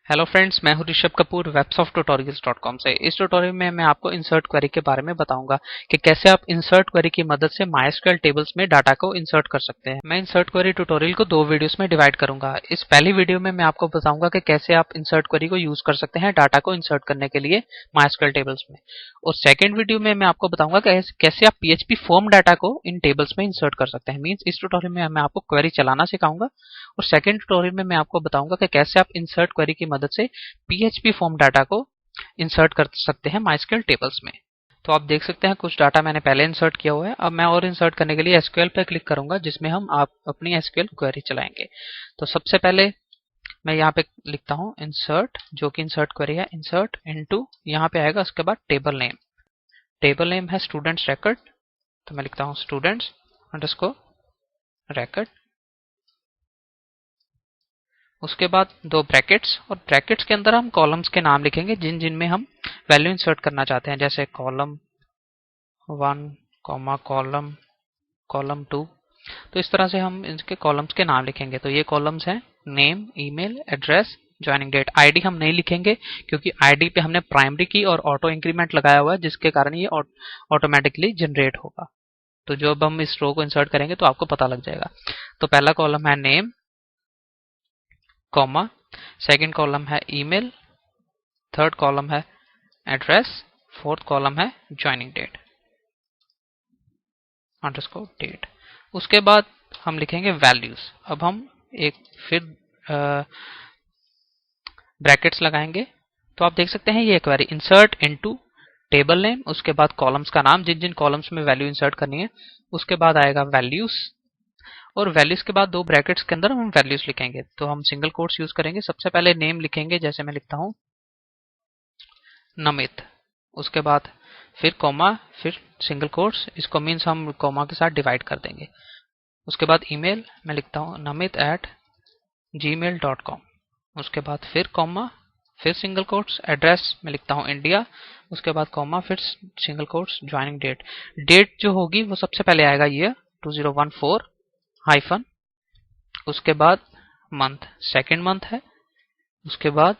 Hello friends, मैं हूं Rishabh Kapoor websofttutorials.com से। इस ट्यूटोरियल में मैं आपको इंसर्ट क्वेरी के बारे में बताऊंगा कि कैसे आप इंसर्ट क्वेरी की मदद से माइस्क्ल टेबल्स में डाटा को इंसर्ट कर सकते हैं। मैं इंसर्ट क्वेरी ट्यूटोरियल को दो वीडियोस में डिवाइड करूंगा। इस पहली वीडियो में मैं आपको बताऊंगा कि कैसे आप इंसर्ट क्वेरी को यूज कर सकते हैं डाटा को इंसर्ट करने के लिए माइस्क्ल टेबल्स में, और सेकेंड वीडियो में मैं आपको बताऊंगा कैसे आप पीएचपी फॉर्म डाटा को इन टेबल्स में इंसर्ट कर सकते हैं। मींस इस ट्यूटोरियल में मैं आपको क्वेरी चलाना सिखाऊंगा, और सेकंड ट्यूटोरियल में मैं आपको बताऊंगा कि कैसे आप इंसर्ट क्वेरी की मदद से पीएचपी फॉर्म डाटा को इंसर्ट कर सकते हैं माइस्क्ल टेबल्स में। तो आप देख सकते हैं कुछ डाटा मैंने पहले इंसर्ट किया हुआ है। अब मैं और इंसर्ट करने के लिए एसक्यूएल पे क्लिक करूंगा, जिसमें हम आप अपनी एसक्यूएल क्वेरी चलाएंगे। तो सबसे पहले मैं यहाँ पे लिखता हूँ इंसर्ट, जो कि इंसर्ट क्वेरी है, इंसर्ट इनटू, यहाँ पे आएगा उसके बाद टेबल नेम। टेबल नेम है स्टूडेंट्स रिकॉर्ड, तो मैं लिखता हूँ स्टूडेंट्स अंडरस्कोर रिकॉर्ड। उसके बाद दो ब्रैकेट्स, और ब्रैकेट्स के अंदर हम कॉलम्स के नाम लिखेंगे जिन जिन में हम वैल्यू इंसर्ट करना चाहते हैं, जैसे कॉलम 1, कॉलम 2। तो इस तरह से हम इनके कॉलम्स के नाम लिखेंगे। तो ये कॉलम्स हैं name, email, address, joining date. ID हम नहीं लिखेंगे क्योंकि आईडी पे हमने प्राइमरी की और ऑटो इंक्रीमेंट लगाया हुआ है, जिसके कारण ये ऑटोमेटिकली जनरेट होगा। तो जब हम इस रो को इंसर्ट करेंगे तो आपको पता लग जाएगा। तो पहला कॉलम है नेम, कॉमा, सेकंड कॉलम है ईमेल, थर्ड कॉलम है एड्रेस, फोर्थ कॉलम है ज्वाइनिंग डेट अंडरस्कोर डेट। उसके बाद हम लिखेंगे वैल्यूज। अब हम एक फिर ब्रैकेट्स लगाएंगे। तो आप देख सकते हैं ये query insert into table name, उसके बाद कॉलम्स का नाम, जिन जिन कॉलम्स में वैल्यू इंसर्ट करनी है। उसके बाद आएगा वैल्यूज, और वैल्यूज के बाद दो ब्रैकेट्स के अंदर हम वैल्यूज लिखेंगे। तो हम सिंगल कोट्स यूज करेंगे। सबसे पहले नेम लिखेंगे, जैसे मैं लिखता हूं नमित। उसके बाद फिर कॉमा, फिर सिंगल कोट्स, इसको मीन्स हम कॉमा के साथ डिवाइड कर देंगे। उसके बाद ईमेल मैं लिखता हूं namit@gmail.com। उसके बाद फिर कॉमा, फिर सिंगल कोट्स, एड्रेस मैं लिखता हूं इंडिया। उसके बाद कॉमा, फिर single quotes, joining date. Date जो होगी वो सबसे पहले आएगा ईयर 2014 हाइफन, उसके बाद मंथ, सेकेंड मंथ है। उसके बाद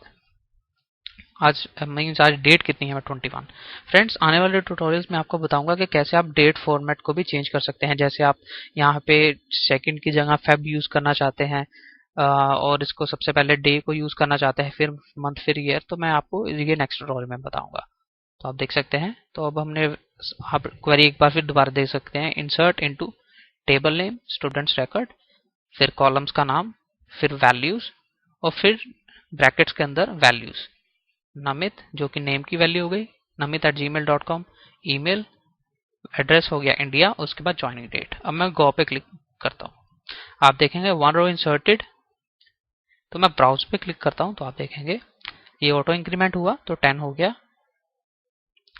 आज मीन्स आज डेट कितनी है, 21। फ्रेंड्स, आने वाले ट्यूटोरियल्स में आपको बताऊंगा कि कैसे आप डेट फॉर्मेट को भी चेंज कर सकते हैं। जैसे आप यहाँ पे सेकंड की जगह फेब यूज करना चाहते हैं, और इसको सबसे पहले डे को यूज करना चाहते हैं, फिर मंथ, फिर ईयर। तो मैं आपको ये नेक्स्ट ट्यूटोरियल में बताऊंगा। तो आप देख सकते हैं। तो अब हमने, आप क्वेरी एक बार फिर दोबारा देख सकते हैं, insert into table name students record, फिर कॉलम्स का नाम, फिर वैल्यूज, और फिर ब्रैकेट्स के अंदर वैल्यूज। नमित, जो कि नेम की वैल्यू हो गई, namit@gmail.com, ईमेल, एड्रेस हो गया इंडिया, उसके बाद ज्वाइनिंग डेट। अब मैं गो पे क्लिक करता हूँ। आप देखेंगे वन रो इंसर्टेड। तो मैं ब्राउज पे क्लिक करता हूँ, तो आप देखेंगे ये ऑटो इंक्रीमेंट हुआ, तो 10 हो गया।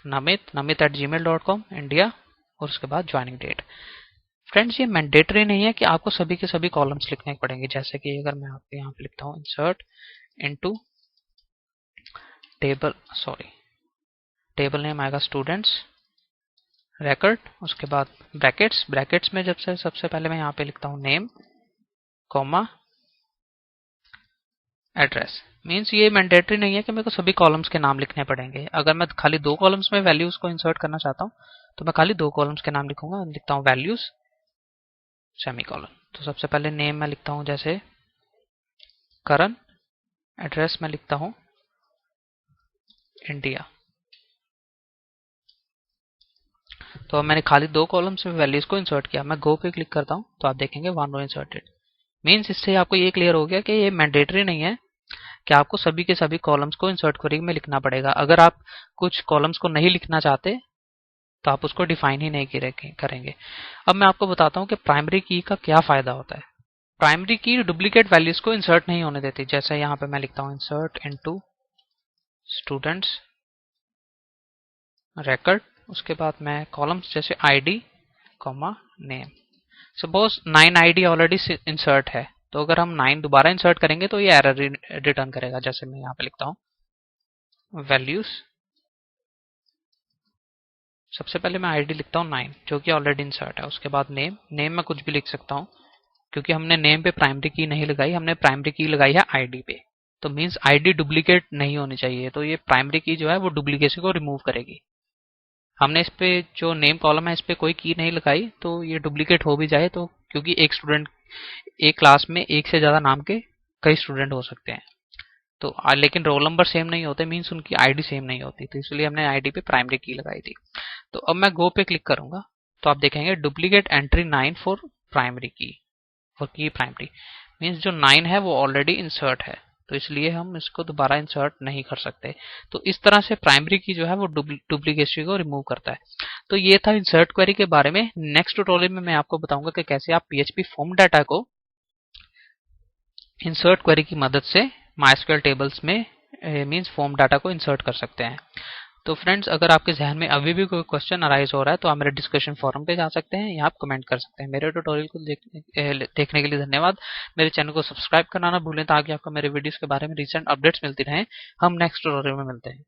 namit@gmail.com इंडिया, और उसके बाद ज्वाइनिंग डेट। फ्रेंड्स, ये मैंडेटरी नहीं है कि आपको सभी के सभी कॉलम्स लिखने पड़ेंगे। जैसे कि अगर मैं आपको यहाँ पे लिखता हूँ इंसर्ट इनटू टेबल नेम आएगा स्टूडेंट्स रिकॉर्ड, उसके बाद ब्रैकेट्स में जब से सबसे पहले मैं यहाँ पे लिखता हूँ नेम, कॉमा, एड्रेस। मीन्स ये मैंडेटरी नहीं है कि मेरे को सभी कॉलम्स के नाम लिखने पड़ेंगे। अगर मैं खाली दो कॉलम्स में वैल्यूज को इंसर्ट करना चाहता हूँ तो मैं खाली दो कॉलम्स के नाम लिखूंगा। लिखता हूँ वैल्यूज सेमीकोलन। तो सबसे पहले नेम मैं लिखता हूँ जैसे करण, एड्रेस मैं लिखता हूँ इंडिया। तो अब मैंने खाली दो कॉलम्स में वैल्यूज को इंसर्ट किया। मैं गो पे क्लिक करता हूँ, तो आप देखेंगे वन रो इंसर्टेड। मीन्स इससे आपको ये क्लियर हो गया कि ये मैंडेटरी नहीं है कि आपको सभी के सभी कॉलम्स को इंसर्ट क्वेरी में लिखना पड़ेगा। अगर आप कुछ कॉलम्स को नहीं लिखना चाहते तो आप उसको डिफाइन ही नहीं करेंगे। अब मैं आपको बताता हूँ कि प्राइमरी की का क्या फायदा होता है। प्राइमरी की डुप्लीकेट वैल्यूज को इंसर्ट नहीं होने देती। जैसे यहाँ पे मैं लिखता हूँ इंसर्ट इनटू स्टूडेंट्स रिकॉर्ड, उसके बाद मैं कॉलम्स जैसे ID, comma, name. Suppose 9 ID already insert है, तो अगर हम 9 दोबारा इंसर्ट करेंगे तो ये एरर रिटर्न करेगा। जैसे मैं यहाँ पे लिखता हूँ वैल्यूज, सबसे पहले मैं आईडी लिखता हूँ 9 जो कि ऑलरेडी इंसर्ट है। उसके बाद नेम मैं कुछ भी लिख सकता हूँ क्योंकि हमने नेम पे प्राइमरी की नहीं लगाई, हमने प्राइमरी की लगाई है आईडी पे। तो मीन्स आईडी डुप्लीकेट नहीं होनी चाहिए। तो ये प्राइमरी की जो है वो डुप्लीकेसी को रिमूव करेगी। हमने इस पे जो नेम कॉलम है इस पे कोई की नहीं लगाई, तो ये डुप्लीकेट हो भी जाए तो, क्योंकि एक स्टूडेंट एक क्लास में एक से ज्यादा नाम के कई स्टूडेंट हो सकते हैं। तो लेकिन रोल नंबर सेम नहीं होते, मीन्स उनकी आईडी सेम नहीं होती, तो इसलिए हमने आईडी पे प्राइमरी की लगाई थी। तो अब मैं गो पे क्लिक करूंगा तो आप देखेंगे डुप्लीकेट एंट्री 9 फॉर प्राइमरी की, फॉर की प्राइमरी मीन्स जो 9 है वो ऑलरेडी इंसर्ट है, तो इसलिए हम इसको दोबारा इंसर्ट नहीं कर सकते। तो इस तरह से प्राइमरी की जो है वो डुप्लीकेसी को रिमूव करता है। तो ये था इंसर्ट क्वेरी के बारे में। नेक्स्ट ट्यूटोरियल में मैं आपको बताऊंगा कि कैसे आप पीएचपी फॉर्म डाटा को इंसर्ट क्वेरी की मदद से माइस्क्यूएल टेबल्स में मींस फॉर्म डाटा को इंसर्ट कर सकते हैं। तो फ्रेंड्स, अगर आपके जहन में अभी भी कोई क्वेश्चन अराइज हो रहा है तो आप मेरे डिस्कशन फोरम पे जा सकते हैं या आप कमेंट कर सकते हैं। मेरे ट्यूटोरियल को देखने के लिए धन्यवाद। मेरे चैनल को सब्सक्राइब करना ना भूलें ताकि आपको मेरे वीडियोस के बारे में रिसेंट अपडेट्स मिलती रहें। हम नेक्स्ट ट्यूटोरियल में मिलते हैं।